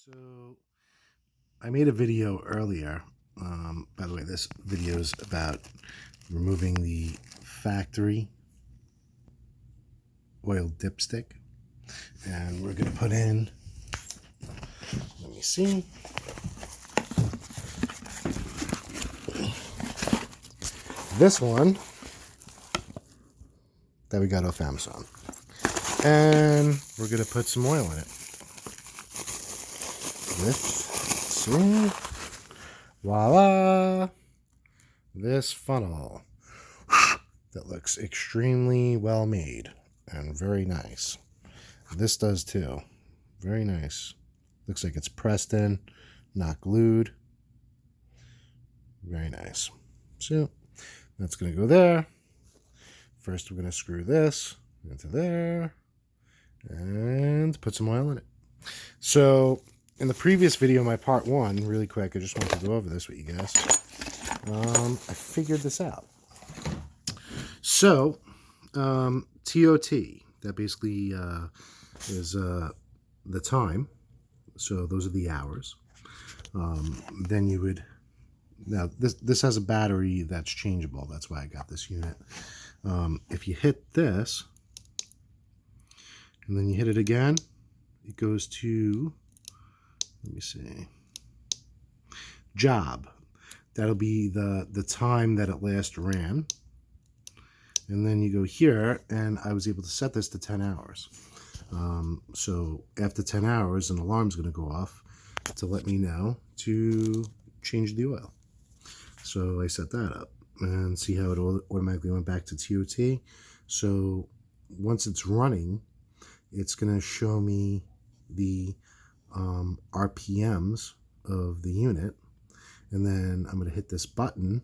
So I made a video earlier. By the way, this video is about removing the factory oil dipstick. And we're going to put in, let me see, this one that we got off Amazon. And we're going to put some oil in it. See, voila, this funnel that looks extremely well made and very nice. This does too. Very nice. Looks like it's pressed in, not glued. Very nice. So that's going to go there. First, we're going to screw this into there and put some oil in it. So in the previous video, my part one, really quick, I just wanted to go over this with you guys. I figured this out. So TOT, that basically is the time. So those are the hours. Then you would, now this has a battery that's changeable. That's why I got this unit. If you hit this, and then you hit it again, it goes to, let me see, job. That'll be the time that it last ran. And then you go here, and I was able to set this to 10 hours. So after 10 hours, an alarm's going to go off to let me know to change the oil. So I set that up and see how it automatically went back to TOT. So once it's running, it's going to show me the RPMs of the unit. And then I'm going to hit this button,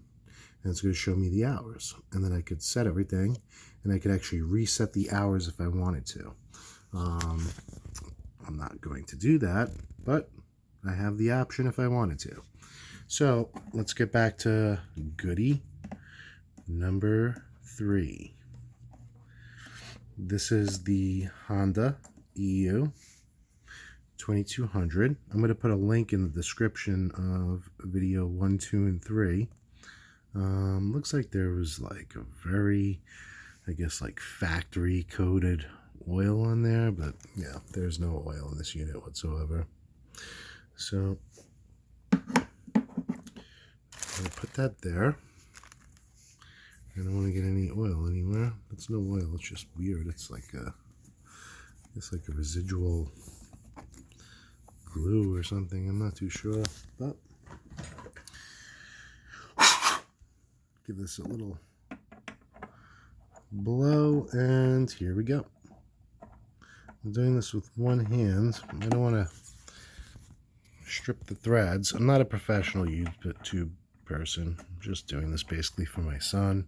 and it's going to show me the hours. And then I could set everything, and I could actually reset the hours if I wanted to. I'm not going to do that, but I have the option if I wanted to. So let's get back to goodie number 3. This is the Honda EU2200. I'm going to put a link in the description of video 1, 2, and 3. Looks like there was like a very, I guess, like factory coated oil on there, but yeah, there's no oil in this unit whatsoever. So I'm gonna put that there. I don't want to get any oil anywhere. It's no oil. It's just weird. It's like a residual glue or something. I'm not too sure, but give this a little blow, and here we go. I'm doing this with one hand. I don't want to strip the threads. I'm not a professional YouTube person. I'm just doing this basically for my son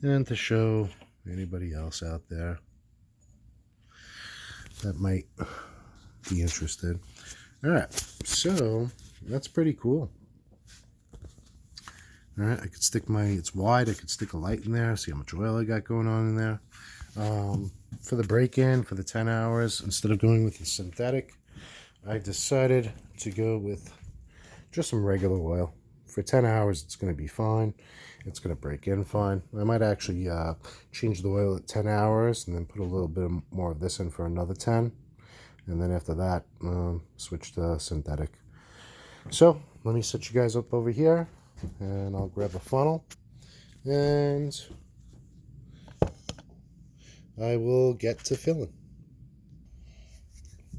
and to show anybody else out there that might be interested. All right, so that's pretty cool. All right, I could stick it's wide. I could stick a light in there, see how much oil I got going on in there. For the break-in, for the 10 hours, instead of going with the synthetic, I decided to go with just some regular oil. For 10 hours, it's going to be fine. It's going to break in fine. I might actually change the oil at 10 hours and then put a little bit more of this in for another 10. And then after that, switch to synthetic. So let me set you guys up over here, and I'll grab a funnel, and I will get to filling.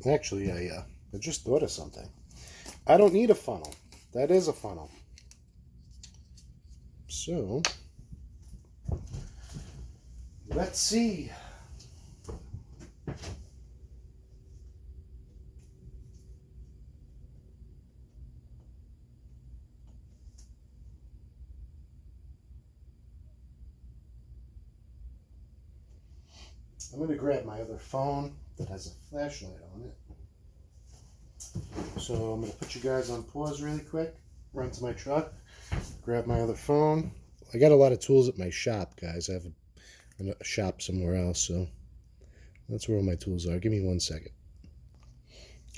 Actually, I just thought of something. I don't need a funnel. That is a funnel. So let's see. I'm going to grab my other phone that has a flashlight on it. So I'm going to put you guys on pause really quick, run to my truck, grab my other phone. I got a lot of tools at my shop, guys. I have a shop somewhere else, so that's where all my tools are. Give me 1 second.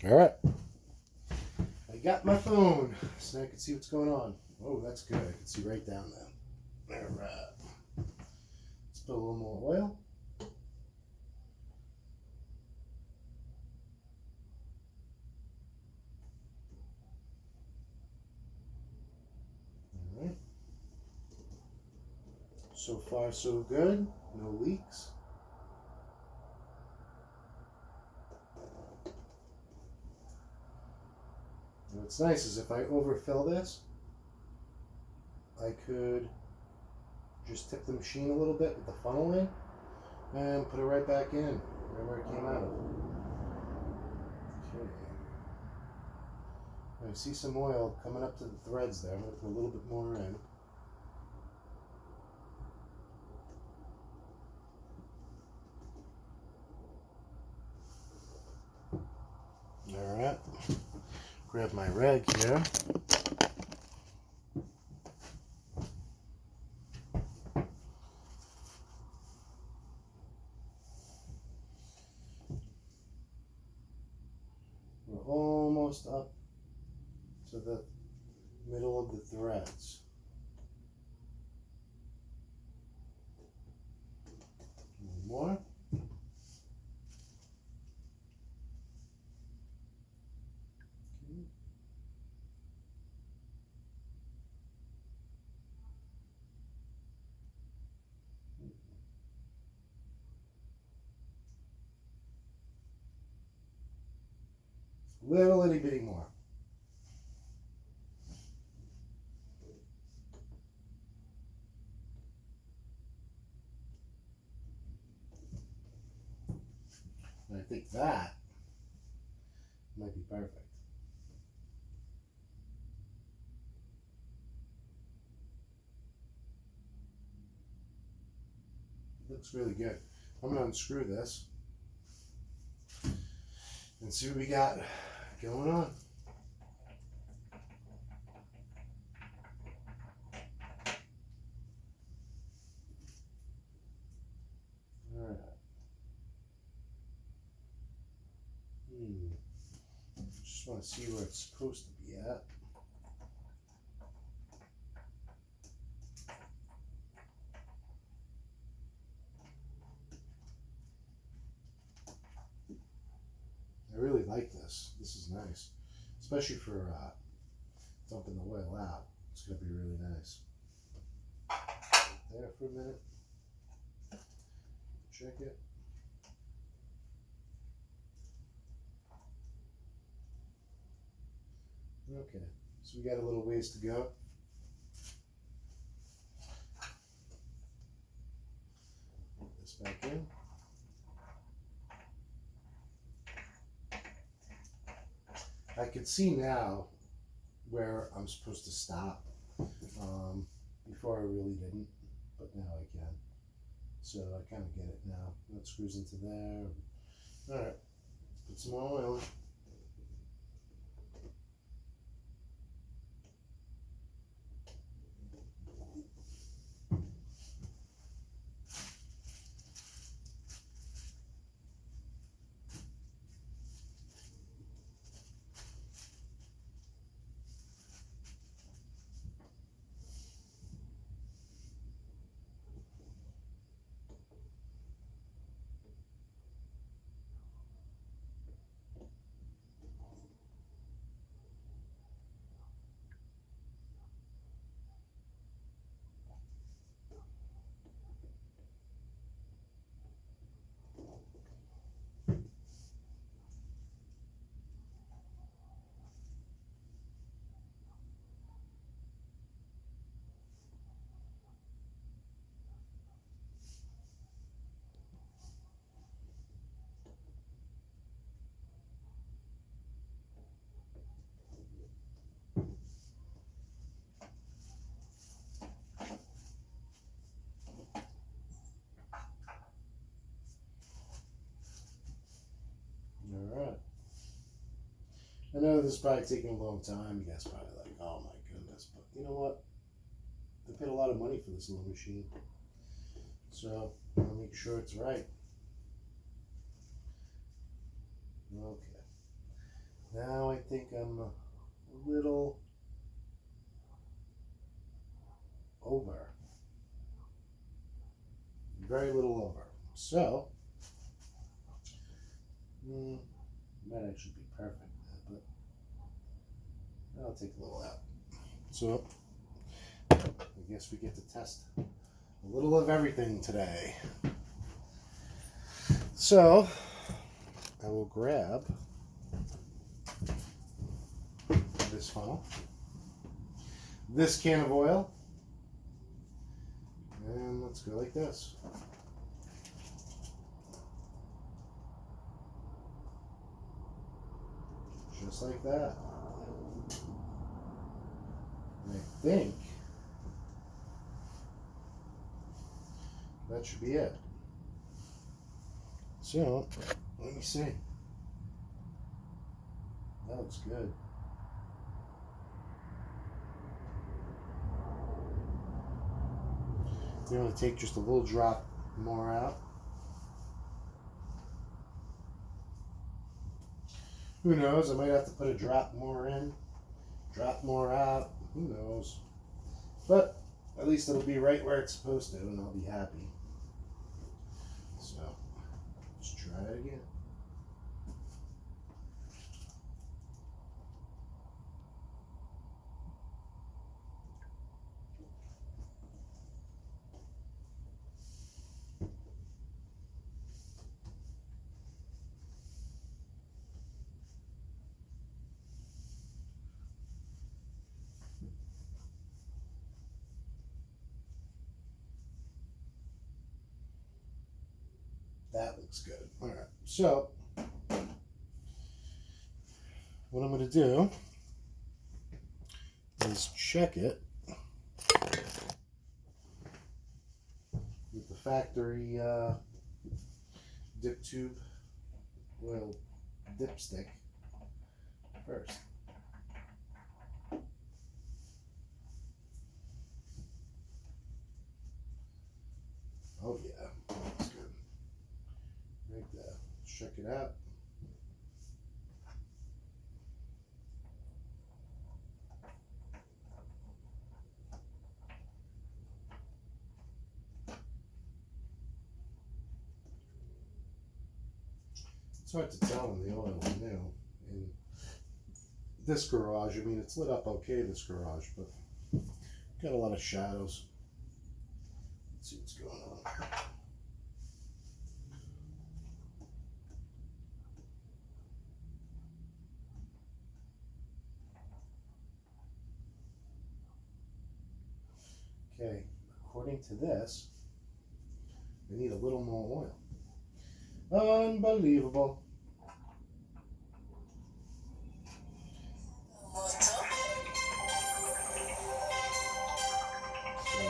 All right. got my phone, so I can see what's going on. Oh, that's good. I can see right down there. All right. Let's put a little more oil. All right. So far, so good. No leaks. And what's nice is if I overfill this, I could just tip the machine a little bit with the funneling and put it right back in wherever it came out of. Okay. I see some oil coming up to the threads there. I'm going to put a little bit more in. All right. Grab my rag here. We're almost up to the middle of the threads. One more. Little itty bitty more. And I think that might be perfect. Looks really good. I'm going to unscrew this and see what we got going on. Alright. Just want to see where it's supposed to be at. I really like this. This is nice, especially for dumping the oil out. It's going to be really nice. There for a minute. Check it. Okay, so we got a little ways to go. Put this back in. I can see now where I'm supposed to stop. Before I really didn't, but now I can. So I kind of get it now. That screws into there. All right, put some more oil in. Alright. I know this is probably taking a long time. You guys probably like, oh my goodness. But you know what? They paid a lot of money for this little machine. So, I'll make sure it's right. Okay. Now I think I'm a little over. Very little over. So, might actually be perfect, but I'll take a little out. So, I guess we get to test a little of everything today. So, I will grab this funnel, this can of oil, and let's go like this. Just like that. And I think that should be it. So, let me see. That looks good. You want to take just a little drop more out. Who knows? I might have to put a drop more in, drop more out. Who knows? But at least it'll be right where it's supposed to, and I'll be happy. So, let's try it again. That looks good. All right. So, what I'm going to do is check it with the factory dip tube oil dipstick first. Oh yeah, that's good. Right there. Let's check it out. It's hard to tell when the oil is new. In this garage, I mean, it's lit up okay, this garage, but got a lot of shadows. Let's see what's going on. Okay, according to this, I need a little more oil. Unbelievable. So,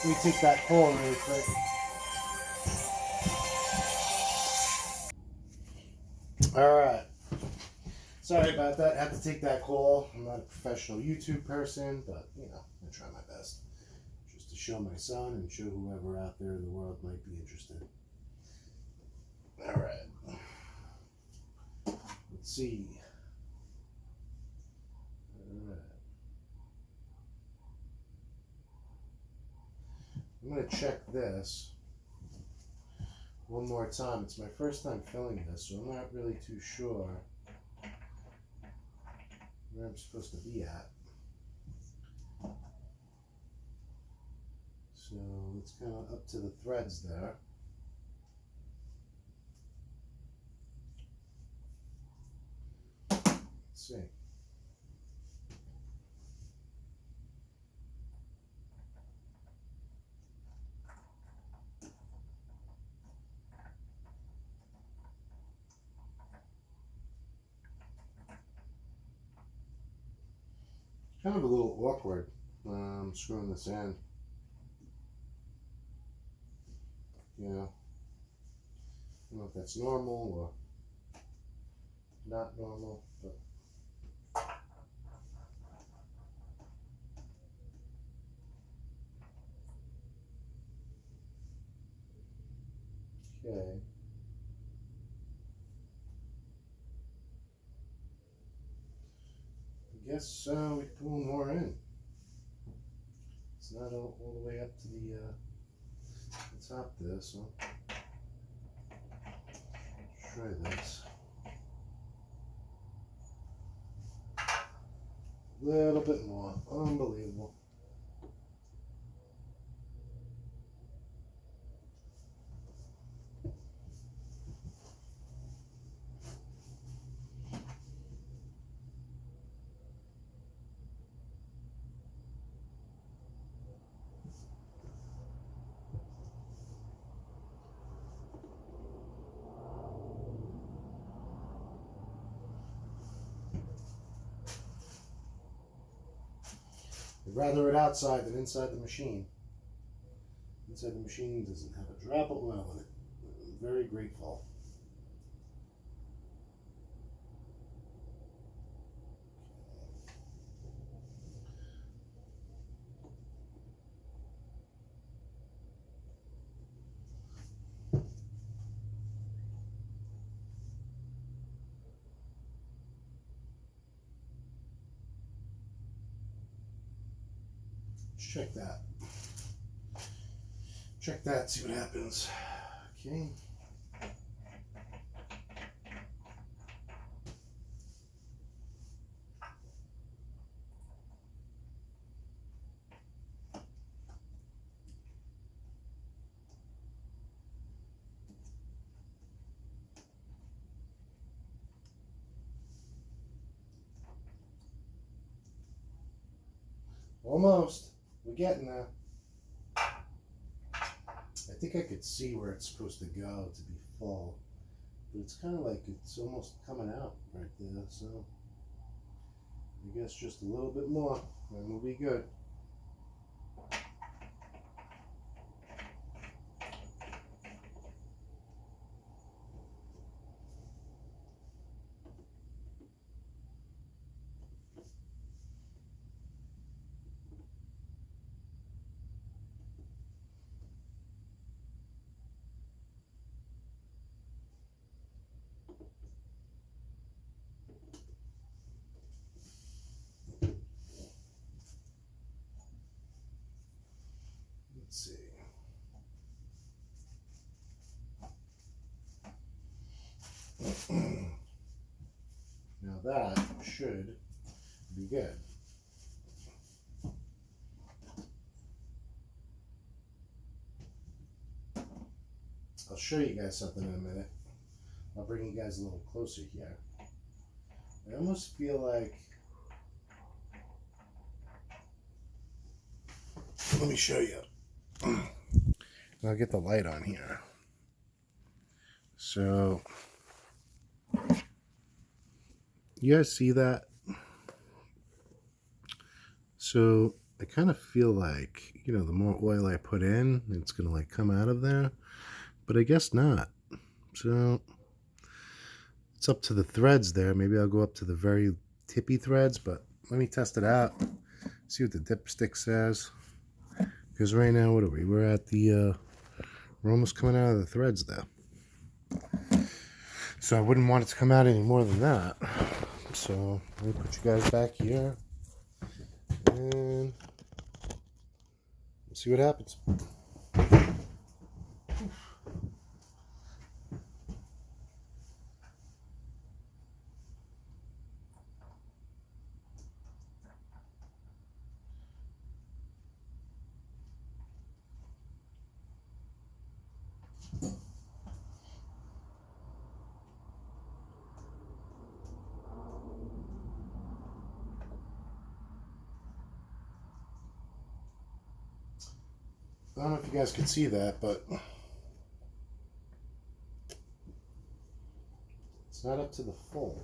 let me take that call really quick. All right. Sorry about that. I had to take that call. I'm not a professional YouTube person, but you know, I try my best just to show my son and show whoever out there in the world might be interested. All right. Let's see. All right. I'm going to check this one more time. It's my first time filling this, so I'm not really too sure where I'm supposed to be at. So it's kind of up to the threads there. Let's see. Kind of a little awkward screwing this in. You know, I don't know if that's normal or not normal, but okay. guess we can pull more in. It's not all the way up to the top there, so try this. A little bit more. Unbelievable. I'd rather it outside than inside the machine. Inside the machine doesn't have a drop of oil in it. I'm very grateful. Let's check that. Check that, see what happens. Okay. Almost. We're getting there. I think I could see where it's supposed to go to be full. But it's kind of like it's almost coming out right there. So I guess just a little bit more and we'll be good. Let's see. Now that should be good. I'll show you guys something in a minute. I'll bring you guys a little closer here. I almost feel like, let me show you. I'll get the light on here. So, you guys see that? So, I kind of feel like, you know, the more oil I put in, it's going to like come out of there. But I guess not. So, it's up to the threads there. Maybe I'll go up to the very tippy threads, but let me test it out. See what the dipstick says. Because right now, what are we? We're at the, we're almost coming out of the threads there. So I wouldn't want it to come out any more than that. So let me put you guys back here. And we'll see what happens. I don't know if you guys can see that, but it's not up to the full.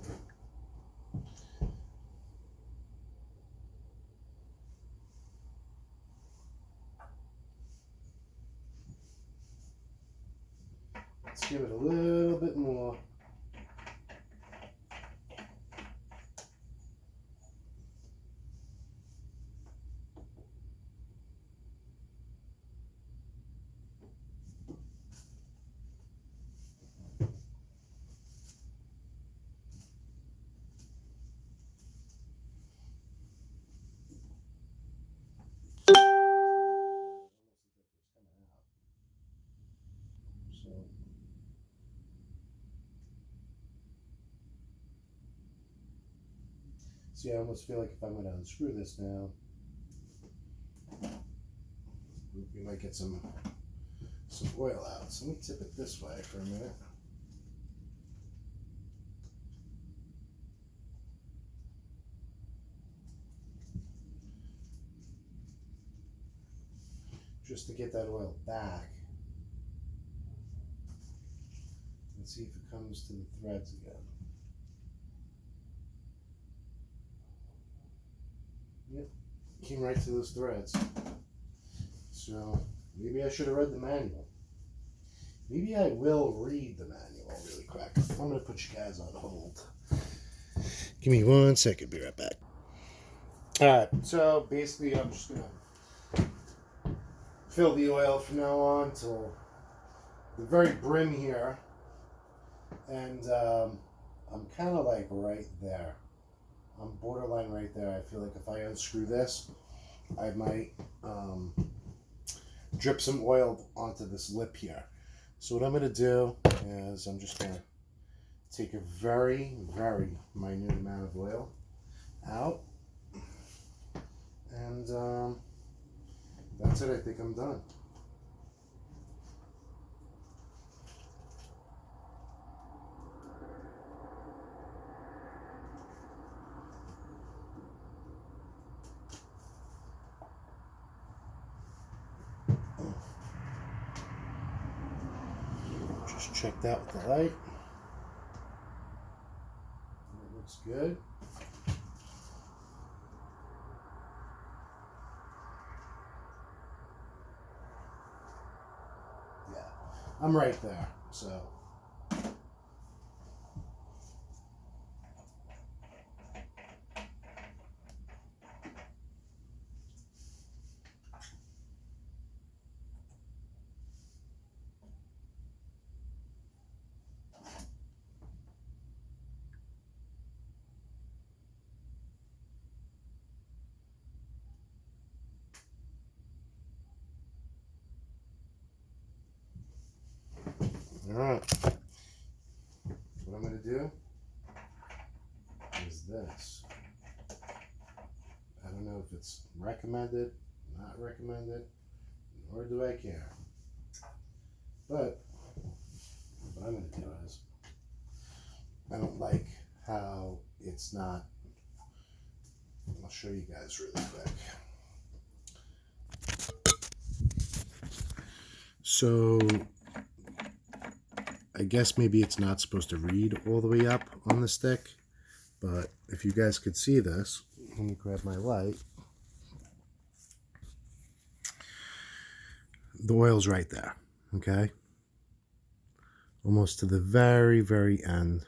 Let's give it a little bit more. See, I almost feel like if I'm going to unscrew this now, we might get some oil out. So let me tip it this way for a minute. Just to get that oil back. And see if it comes to the threads again. Yep, came right to those threads. So maybe I should have read the manual. Maybe I will read the manual really quick. I'm going to put you guys on hold. Give me 1 second, be right back. Alright, so basically I'm just going to fill the oil from now on till the very brim here. And I'm kind of like right there. I'm borderline right there. I feel like if I unscrew this, I might drip some oil onto this lip here. So what I'm going to do is I'm just going to take a very, very minute amount of oil out. And that's it. I think I'm done. Just check that with the light. It looks good. Yeah, I'm right there, so. Alright, what I'm going to do is this. I don't know if it's recommended, not recommended, nor do I care. But what I'm going to do is, I don't like how it's not. I'll show you guys really quick. So I guess maybe it's not supposed to read all the way up on the stick, but if you guys could see this, let me grab my light. The oil's right there, okay? Almost to the very, very end.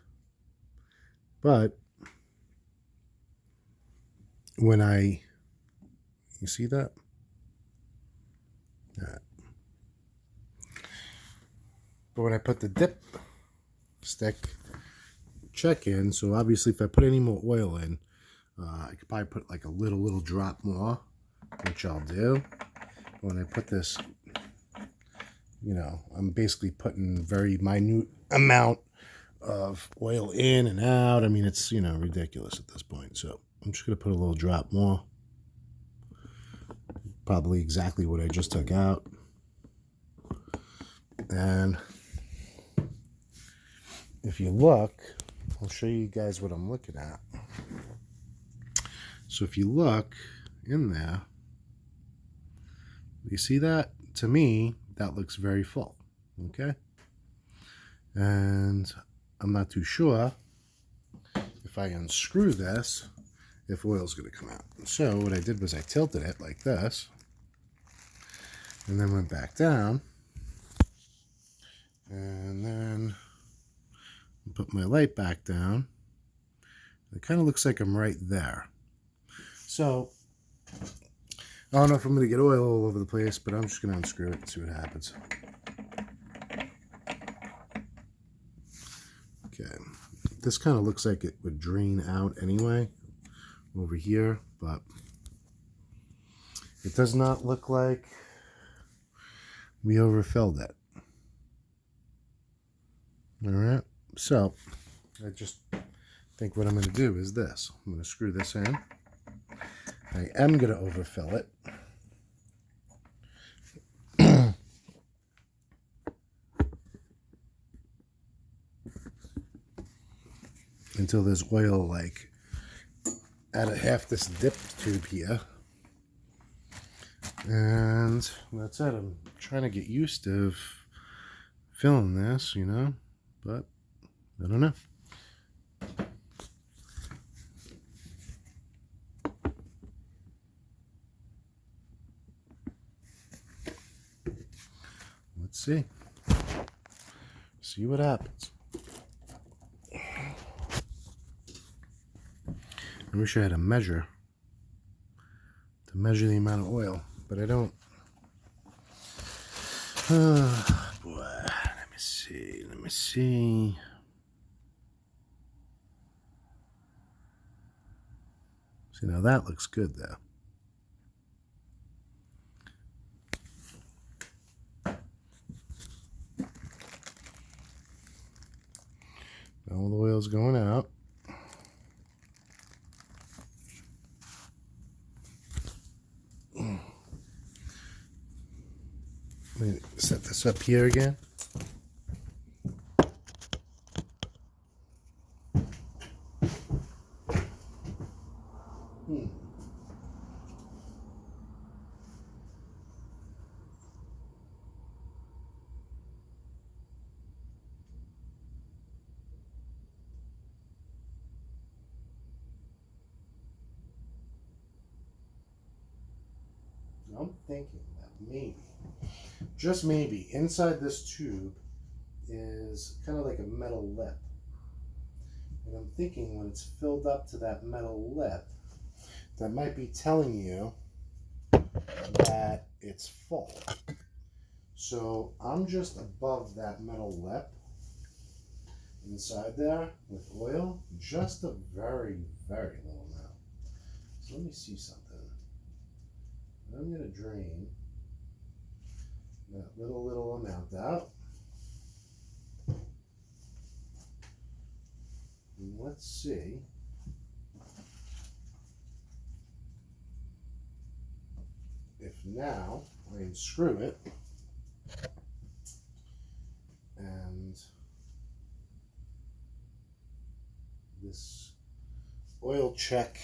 But when you see that? But when I put the dip stick check in, so obviously if I put any more oil in, I could probably put like a little drop more, which I'll do. When I put this, you know, I'm basically putting very minute amount of oil in and out. I mean, it's, you know, ridiculous at this point. So I'm just going to put a little drop more. Probably exactly what I just took out. And if you look, I'll show you guys what I'm looking at. So if you look in there, you see that? To me, that looks very full, okay? And I'm not too sure if I unscrew this, if oil's gonna come out. So what I did was I tilted it like this, and then went back down, and then put my light back down. It kind of looks like I'm right there. So I don't know if I'm going to get oil all over the place, but I'm just going to unscrew it and see what happens. Okay, this kind of looks like it would drain out anyway over here, but it does not look like we overfilled it. All right, so I just think what I'm going to do is this. I'm going to screw this in. I am going to overfill it. Until there's oil like out of half this dip tube here. And that's it. I'm trying to get used to filling this, you know, but I don't know. Let's see. See what happens. I wish I had a measure to measure the amount of oil, but I don't. Oh, boy. Let me see. Let me see. See, now that looks good, though. All the oil's going out. Let me set this up here again. I'm thinking that maybe, just maybe, inside this tube is kind of like a metal lip. And I'm thinking when it's filled up to that metal lip, that might be telling you that it's full. So I'm just above that metal lip inside there with oil, just a very, very little amount. So let me see something. I'm going to drain that little amount out. And let's see if now I unscrew it and this oil check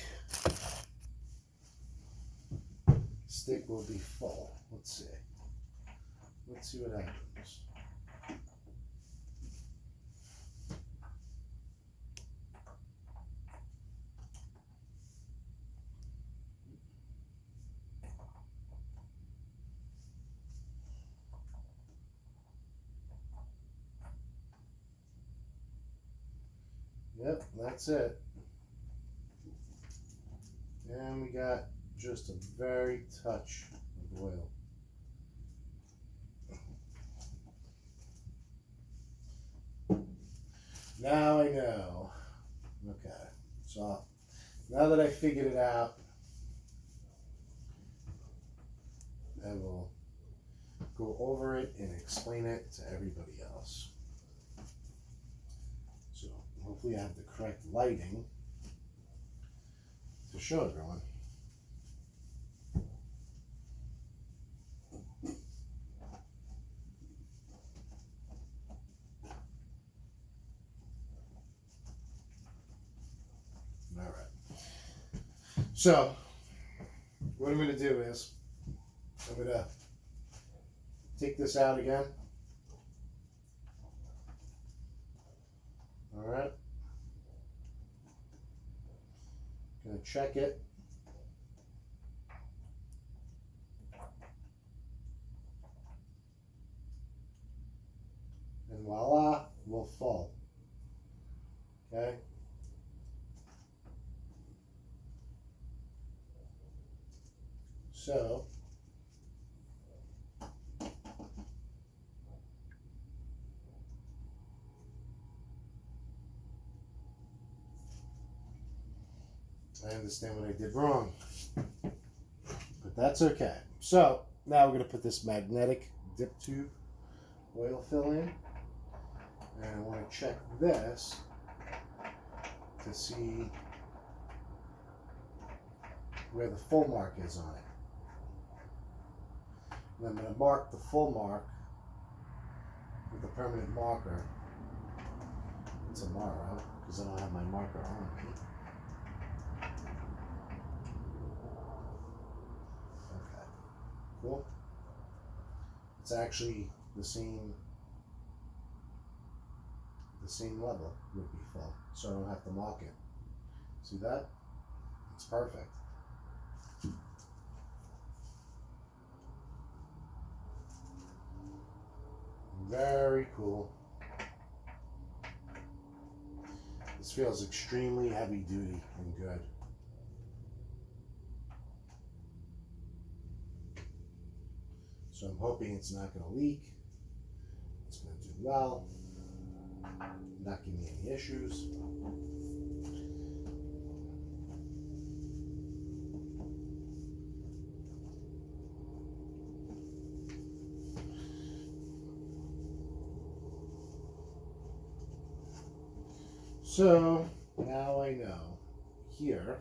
stick will be full. Let's see. Let's see what happens. Yep, that's it. And we got just a very touch of oil. Now I know. Okay, so now that I figured it out, I will go over it and explain it to everybody else. So hopefully I have the correct lighting to show everyone. All right. So what I'm going to do is I'm going to take this out again. All right. Going to check it. And voila, we'll fall. Okay. So I understand what I did wrong, but that's okay. So now we're going to put this magnetic dip tube oil fill in, and I want to check this to to see where the full mark is on it. And I'm going to mark the full mark with a permanent marker tomorrow, because I don't have my marker on me. Okay, cool. It's actually the same level would be full, so I don't have to mark it. See that? It's perfect. Very cool. This feels extremely heavy duty and good. So I'm hoping it's not going to leak. It's going to do well. Not give me any issues. So now I know here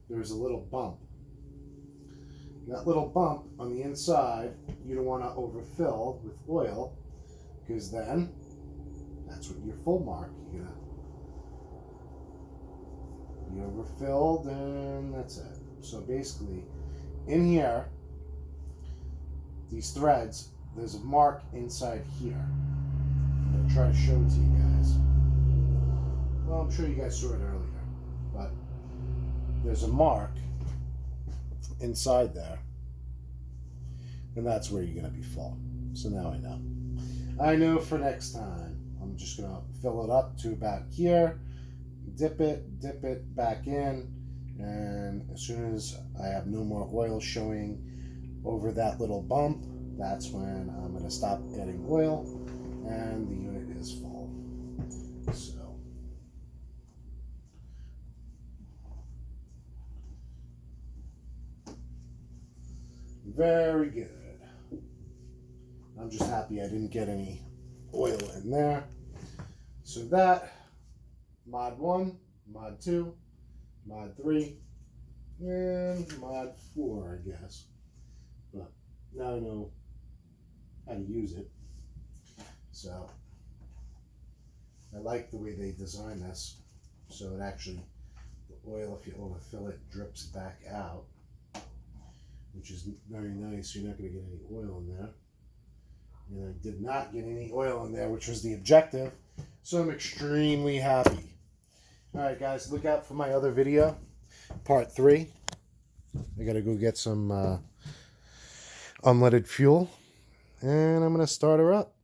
there's a little bump. That little bump on the inside, you don't want to overfill with oil, because then that's what your full mark. You overfilled and that's it. So basically, in here, these threads, there's a mark inside here. I'm going to try to show it to you guys. Well, I'm sure you guys saw it earlier, but there's a mark inside there, and that's where you're going to be full. So now I know. I know for next time. I'm just going to fill it up to about here, dip it back in, and as soon as I have no more oil showing over that little bump, that's when I'm going to stop adding oil, and the unit is full. So very good. I'm just happy I didn't get any oil in there. So that, mod 1, mod 2, mod 3, and mod 4, I guess. But now I know how to use it. So I like the way they design this. So it actually, the oil, if you overfill it, drips back out, which is very nice. You're not going to get any oil in there. And I did not get any oil in there, which was the objective. So I'm extremely happy. Alright guys, look out for my other video, part 3. I gotta go get some unleaded fuel, and I'm gonna start her up.